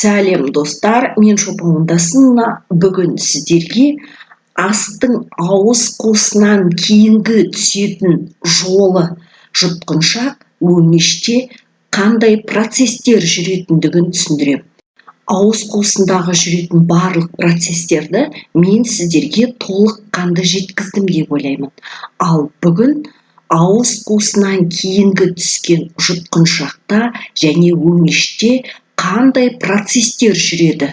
Сәлем достар, мен шопыңдасына бүгін сіздерге астың ауыз қуысынан кейінгі түсетін жолы жұтқыншақ өңеште қандай процестер жүретіндігін түсіндірем. Ауыз қуысындағы жүретін барлық процестерді мен сіздерге толыққанды жеткіздім деп ойлаймын. Ал бүгін ауыз қуысынан кейінгі түскен жұтқыншақта және өңеште қандай процестер жүреді,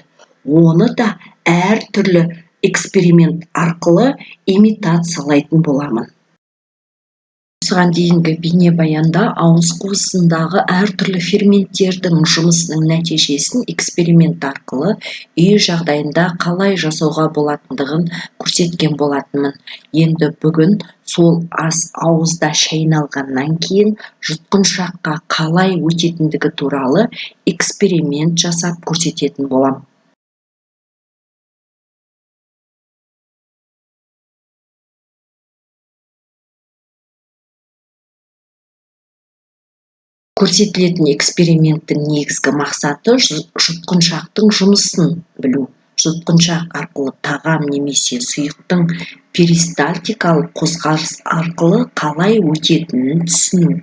оны да әртүрлі эксперимент арқылы имитациялайтын боламын. Осыған дейінгі бейнебаянда ауыз қуысындағы әртүрлі ферменттердің жұмысының нәтижесін эксперимент арқылы үй жағдайында қалай жасауға болатындығын көрсеткен болатынмын. Енді бүгін сол ас ауызда шайналғаннан кейін жұтқыншаққа қалай өтетіндігі туралы эксперимент жасап көрсететін болам. Көрсетілетін эксперименттің негізгі мақсаты жұтқыншақтың жұмысын білу. Жұтқыншақ арқылы тағам немесе сұйықтың перистальтикалық қозғалыс арқылы қалай өтетінін түсіну.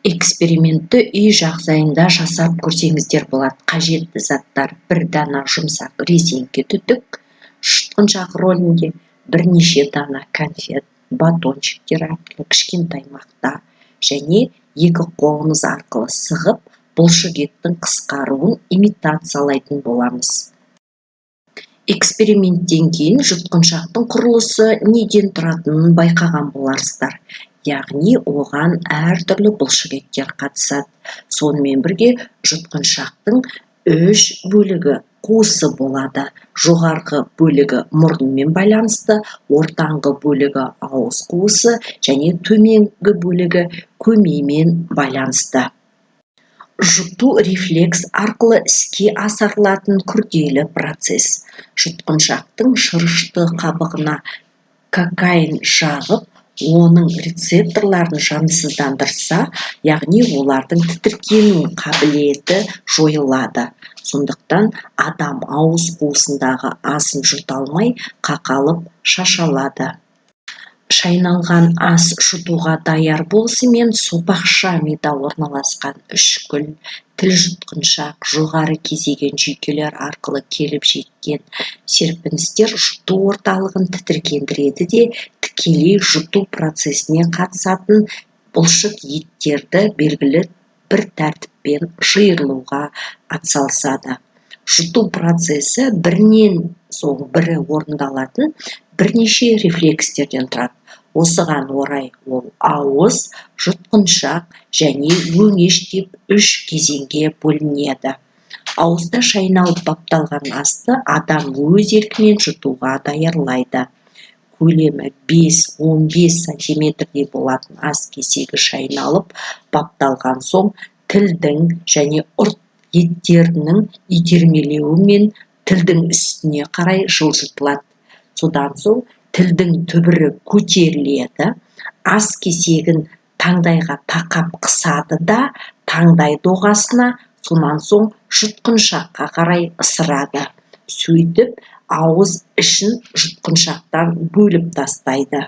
Экспериментті үй жағдайында жасап көрсеңіздер болады. Қажетті заттар: бір дана жұмсақ резеңке түтік, жұтқыншақ ролінде бірнеше дана конфет, батончиктер әртүрлі кішкентай мақта және екі қолымыз арқылы сығып, бұлшық еттің қысқаруын имитациялайтын боламыз. Эксперименттен кейін жұтқыншақтың құрылысы неден тұратынын байқаған боларсыздар. Яғни оған әртүрлі бұлшық еттер қатысады. Сонымен бірге жұтқыншақтың 3 бөлігі қуысы болады. Жоғарғы бөлігі мұрынмен байланысты, ортаңғы бөлігі ауыз қуысы және төменгі бөлігі көмеймен байланысты. Жұту рефлекс арқылы іске асырылатын күрделі процесс. Жұтқыншақтың шырышты қабығына кокаин жағып, оның рецепторларын жансыздандырса, яғни олардың тітіркену қабілеті жойылады. Сондықтан адам ауыз қуысындағы асын жұта алмай, қақалып шашалады. Шайналған ас жұтуға даяр болысымен сопақша мида орналасқан үшкіл, тіл жұтқыншақ, жоғары кезеген жүйкелер арқылы келіп жеткен серпіністер жұту орталығын тітіркендіреді де тікелей жұту процесіне қатысатын бұлшық еттерді белгілі бір тәртіппен жиырылуға атсалысады. Жұту процесі бірінен соң бірі орындалатын бірнеше рефлекстерден тұрады. Осыған орай ол ауыз, жұтқыншақ және өңеш деп 3 кезеңге бөлінеді. Ауызда шайналып бапталған асты адам өз еркімен жұтуға даярлайды. Көлемі 5-15 сантиметрдей болатын ас кесегі шайналып бапталған соң тілдің және ұрт еттерінің итермелеуімен тілдің үстіне қарай жылжытылады. Содан соң тілдің түбірі көтеріледі, ас кесегін таңдайға тақап қысады да таңдай доғасына, сонан соң жұтқыншаққа қарай ысырады. Сөйтіп, ауыз ішін жұтқыншақтан бөліп тастайды.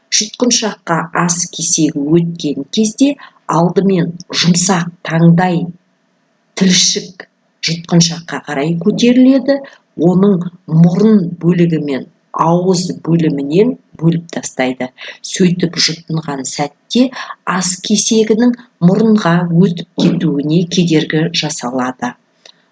Жұтқыншаққа ас кесегі өткен кезде алдымен жұмсақ таңдай тілшік жұтқыншаққа қарай көтеріледі, оның мұрын бөлігімен ауыз бөлімінен бөліп тастайды. Сөйтіп жұтынған сәтте ас кесегінің мұрынға өтіп кетуіне кедергі жасалады.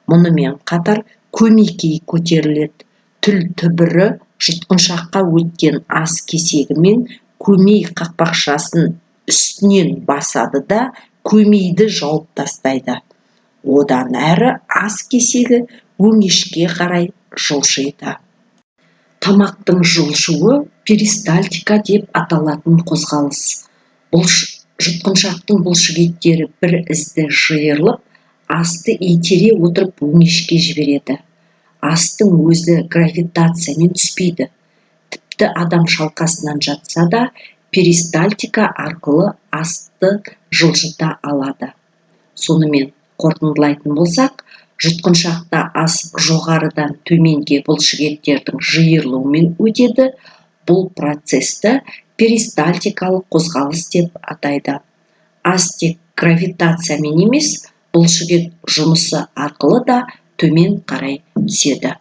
Мұнымен қатар көмекей көтеріледі. Тіл түбірі жұтқыншаққа өткен ас кесегімен көмей қақпақшасын үстінен басады да көмейді жауып тастайды. Одан әрі ас кесегі өңешке қарай жылжиды. Тамақтың жылжуы перистальтика деп аталатын қозғалыс. Жұтқыншақтың бұлшық еттері бір ізді жиырылып, асты итере отырып өңешке жібереді. Астың өзі гравитациямен түспейді. Тіпті адам шалқасынан жатса да, перистальтика арқылы асты жылжыта алады. Сонымен қорытындылайтын болсақ, жұтқыншақта ас жоғарыдан төменге бұлшықеттердің жиырылуымен өтеді. Бұл процесті перистальтикалық қозғалыс деп атайды. Ас тек гравитациямен емес, бұлшықет жұмысы арқылы да төмен қарай түседі.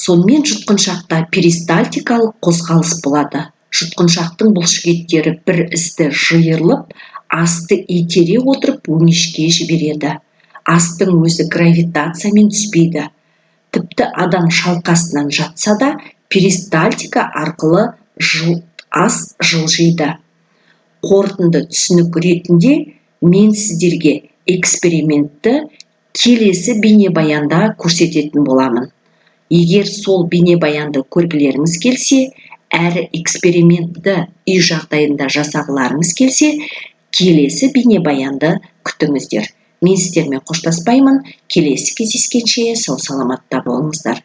Сонымен жұтқыншақта перистальтикалық қозғалыс болады. Жұтқыншақтың бұлшықеттері бір ізді жиырылып, асты итере отырып өңешке жібереді. Астың өзі гравитациямен түспейді. Тіпті адам шалқасынан жатса да, перистальтика арқылы ас жылжиды. Қорытынды түсінік ретінде мен сіздерге экспериментті келесі бейнебаянда көрсететін боламын. Егер сол бейнебаянды көргілеріңіз келсе, әрі экспериментті үй жағдайында жасағыларыңыз келсе, келесі бейнебаянды күтіңіздер. Мен сіздермен қоштаспаймын. Келесі кездескенше сау саламатта болыңыздар.